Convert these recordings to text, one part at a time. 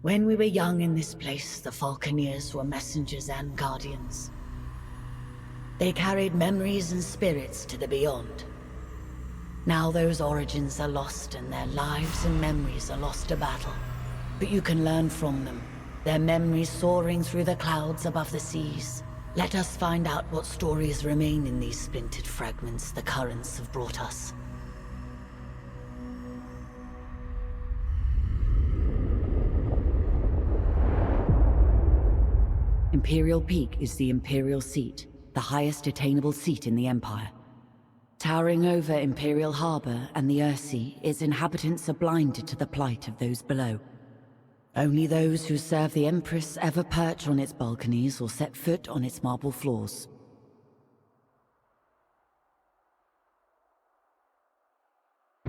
When we were young in this place, the Falconeers were messengers and guardians. They carried memories and spirits to the beyond. Now those origins are lost and their lives and memories are lost to battle. But you can learn from them, their memories soaring through the clouds above the seas. Let us find out what stories remain in these splintered fragments the currents have brought us. Imperial Peak is the Imperial Seat, the highest attainable seat in the Empire. Towering over Imperial Harbor and the Earthsea, its inhabitants are blinded to the plight of those below. Only those who serve the Empress ever perch on its balconies or set foot on its marble floors.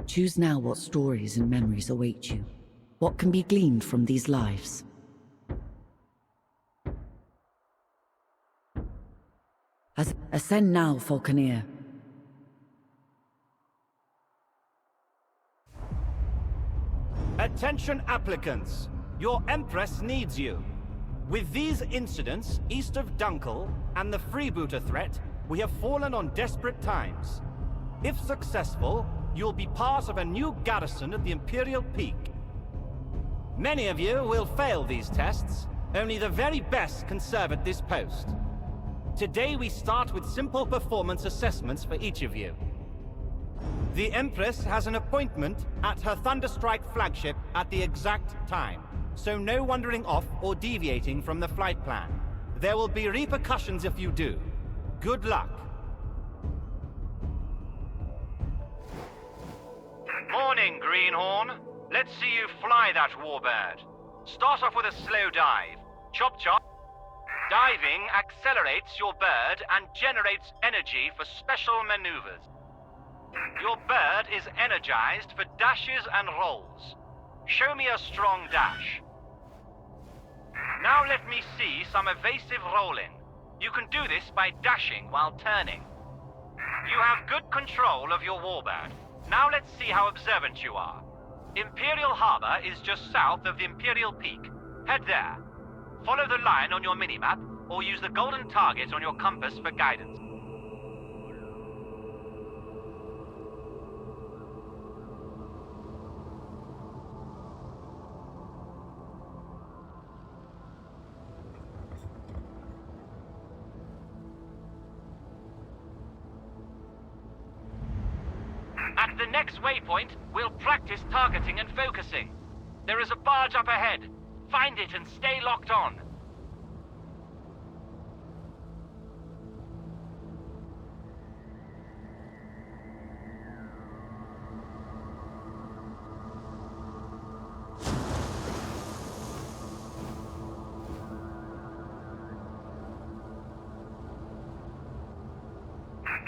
Choose now what stories and memories await you. What can be gleaned from these lives? Ascend now, Falconeer. Attention applicants! Your Empress needs you. With these incidents east of Dunkel and the freebooter threat, we have fallen on desperate times. If successful, you'll be part of a new garrison at the Imperial Peak. Many of you will fail these tests. Only the very best can serve at this post. Today we start with simple performance assessments for each of you. The Empress has an appointment at her Thunderstrike flagship at the exact time, so no wandering off or deviating from the flight plan. There will be repercussions if you do. Good luck. Morning, Greenhorn. Let's see you fly that warbird. Start off with a slow dive. Chop chop. Diving accelerates your bird and generates energy for special maneuvers. Your bird is energized for dashes and rolls. Show me a strong dash. Now let me see some evasive rolling. You can do this by dashing while turning. You have good control of your warbird. Now let's see how observant you are. Imperial Harbor is just south of the Imperial Peak. Head there. Follow the line on your minimap, or use the golden target on your compass for guidance. At the next waypoint, we'll practice targeting and focusing. There is a barge up ahead. Find it and stay locked on.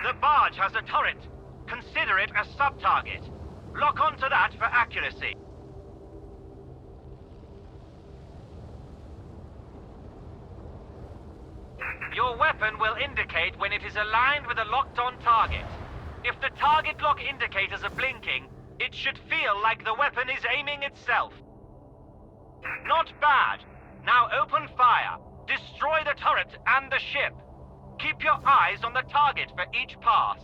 The barge has a turret. Consider it a sub-target. Lock onto that for accuracy. Your weapon will indicate when it is aligned with a locked-on target. If the target lock indicators are blinking, it should feel like the weapon is aiming itself. Not bad. Now open fire. Destroy the turret and the ship. Keep your eyes on the target for each pass.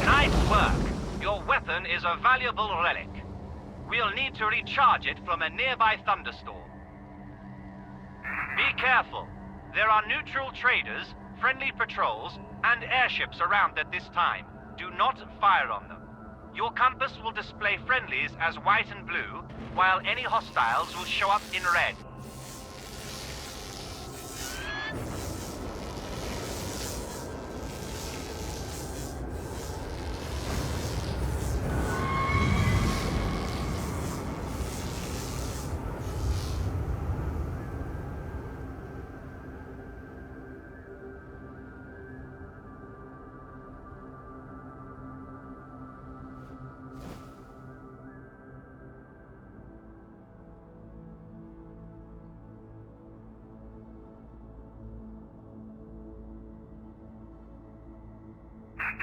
Nice work. Your weapon is a valuable relic. We'll need to recharge it from a nearby thunderstorm. Be careful. There are neutral traders, friendly patrols, and airships around at this time. Do not fire on them. Your compass will display friendlies as white and blue, while any hostiles will show up in red.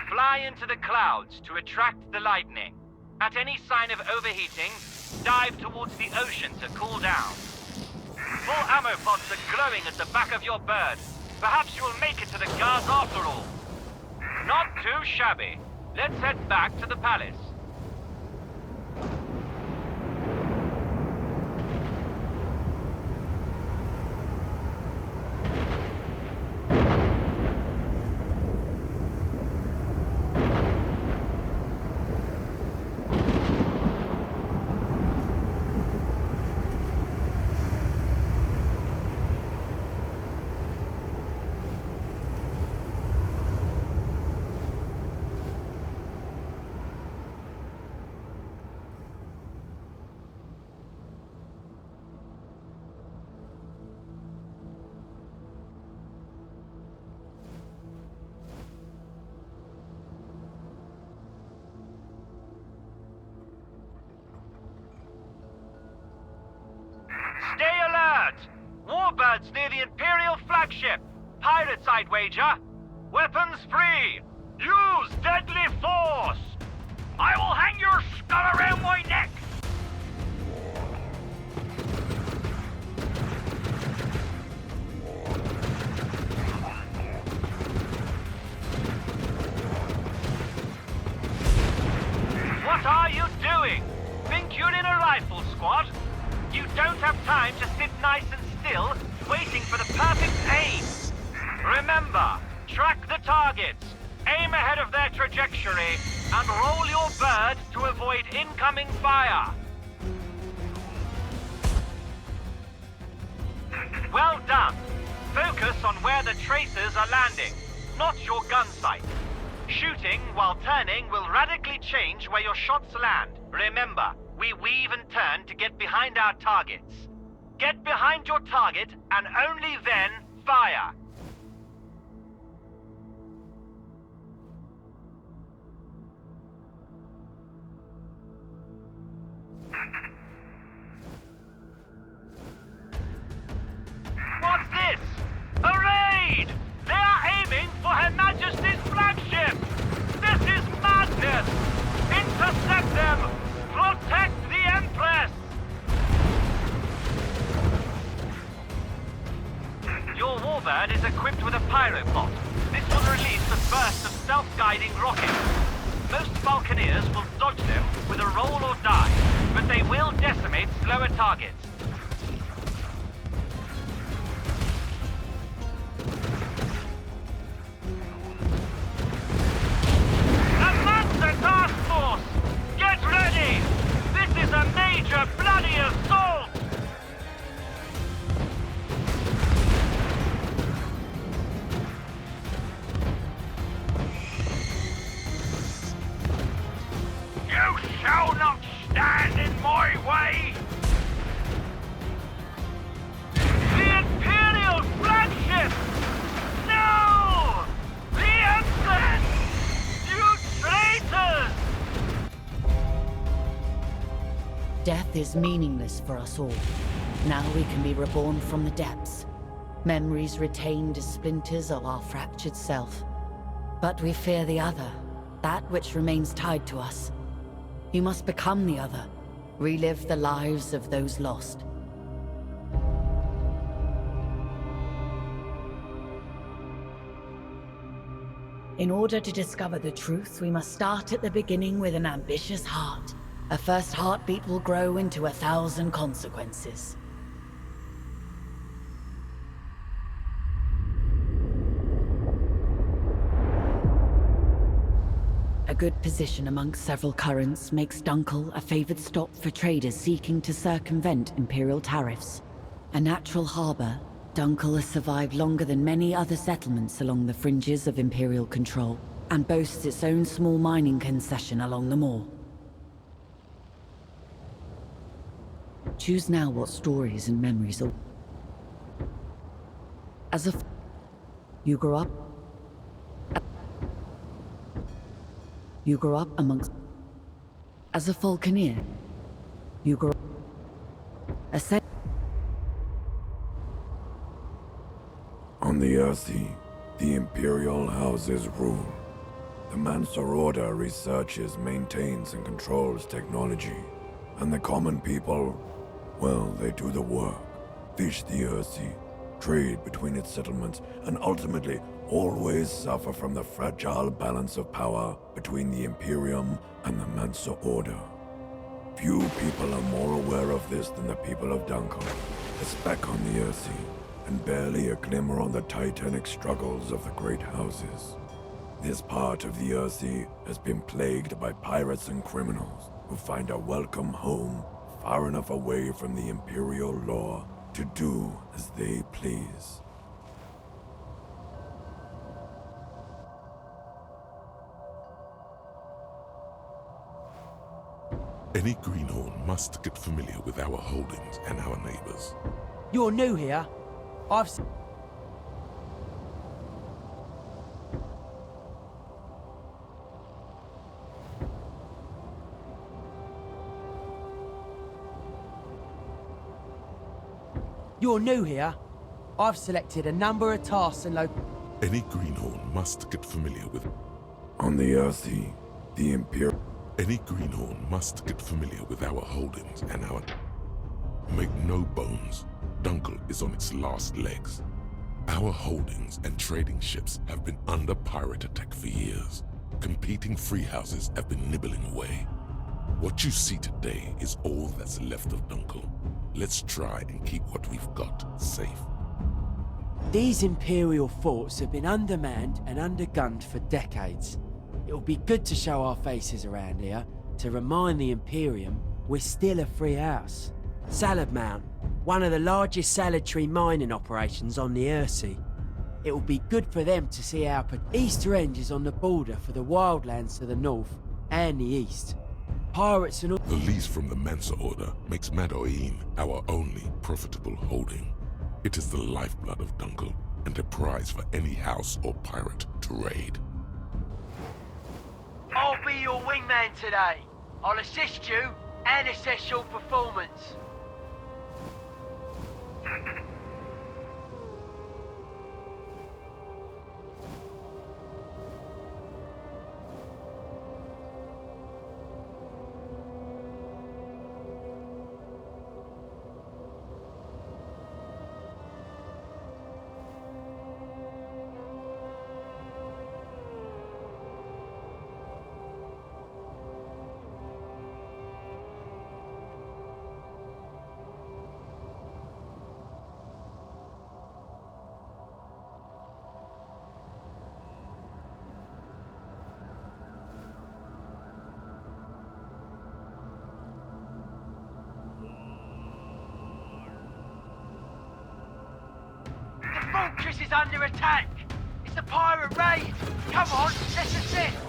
Fly into the clouds to attract the lightning. At any sign of overheating, dive towards the ocean to cool down. Full ammo pods are glowing at the back of your bird. Perhaps you'll make it to the guards after all. Not too shabby. Let's head back to the palace. Stay alert! Warbirds near the Imperial flagship. Pirates, I'd wager. Weapons free. Use deadly force. I will hang your skull around my neck. What are you doing? Think you're in a rifle squad? You don't have time to sit nice and still, waiting for the perfect aim. Remember, track the targets, aim ahead of their trajectory, and roll your bird to avoid incoming fire. Well done. Focus on where the tracers are landing, not your gun sight. Shooting while turning will radically change where your shots land. Remember, we weave and turn to get behind our targets. Get behind your target and only then fire. What's this? A raid! They are aiming for Her Majesty's flagship! This is madness! Intercept them! Protect the Empress! Your warbird is equipped with a pyrobot. This will release a burst of self-guiding rockets. Most Falconeers will dodge them with a roll or dive, but they will decimate slower targets. A Mancer task force! Get ready! This is a major bloody assault! You shall not stand in my way! The Imperial flagship! No! The Empress! You traitors! Death is meaningless for us all. Now we can be reborn from the depths. Memories retained as splinters of our fractured self. But we fear the other, that which remains tied to us. You must become the other, relive the lives of those lost. In order to discover the truth, we must start at the beginning with an ambitious heart. A first heartbeat will grow into 1,000 consequences. A good position amongst several currents makes Dunkel a favored stop for traders seeking to circumvent Imperial tariffs. A natural harbor, Dunkel has survived longer than many other settlements along the fringes of Imperial control, and boasts its own small mining concession along the moor. Choose now what stories and memories are. As a you grew up amongst. As a Falconeer, you grew up. On the Earthy, the Imperial houses rule. The Mancer Order researches, maintains, and controls technology. And the common people, well, they do the work. Fish the Earthsea, trade between its settlements, and ultimately always suffer from the fragile balance of power between the Imperium and the Mancer Order. Few people are more aware of this than the people of Dunkel, a speck on the Earthsea, and barely a glimmer on the titanic struggles of the great houses. This part of the Earthsea has been plagued by pirates and criminals who find a welcome home far enough away from the Imperial law to do as they please. Any greenhorn must get familiar with our holdings and our neighbors. You're new here. You're new here. I've selected a number of tasks and Any greenhorn must get familiar with... On the Earthsea, the Imperial... Any greenhorn must get familiar with our holdings and our... Make no bones, Dunkel is on its last legs. Our holdings and trading ships have been under pirate attack for years. Competing free houses have been nibbling away. What you see today is all that's left of Dunkel. Let's try and keep what we've got safe. These Imperial forts have been undermanned and undergunned for decades. It'll be good to show our faces around here, to remind the Imperium we're still a free house. Salad Mount, one of the largest salad mining operations on the Earthsea. It'll be good for them to see our Easter End is on the border for the wildlands to the north and the east. Pirates and all... The lease from the Mancer Order makes Madoin our only profitable holding. It is the lifeblood of Dunkel and a prize for any house or pirate to raid. I'll be your wingman today. I'll assist you and assess your performance. The fortress is under attack! It's a pirate raid! Come on, let's assist!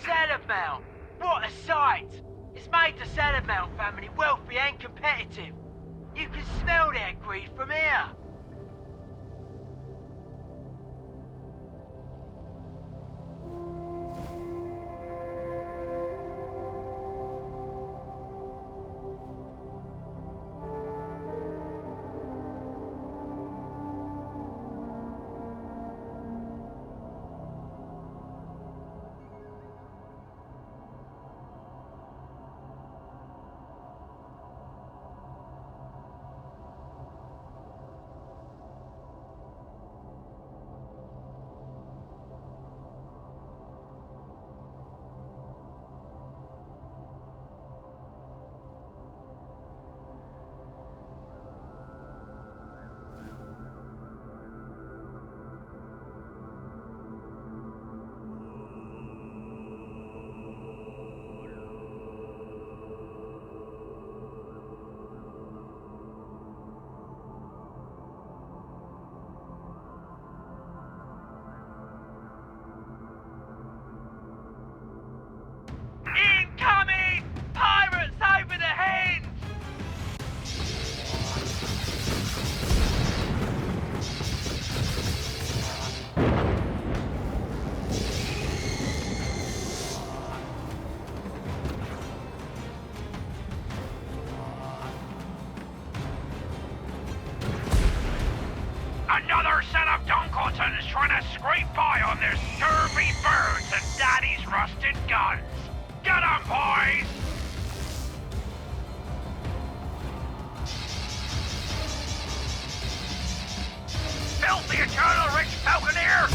Salad What a sight! It's made the Salad family wealthy and competitive. You can smell their greed from here. scrape by on their scurvy birds and daddy's rusted guns. Get 'em, boys! Filthy eternal rich Falconeer!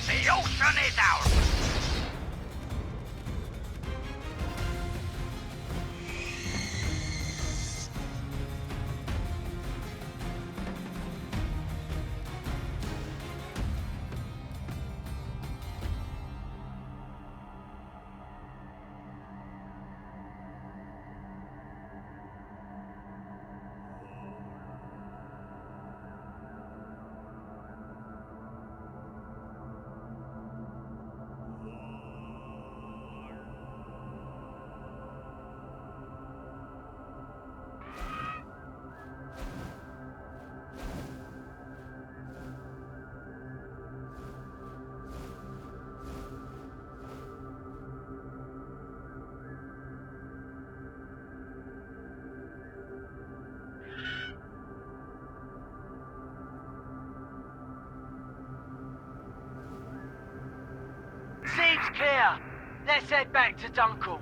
The ocean is ours! Seems clear. Let's head back to Dunkel.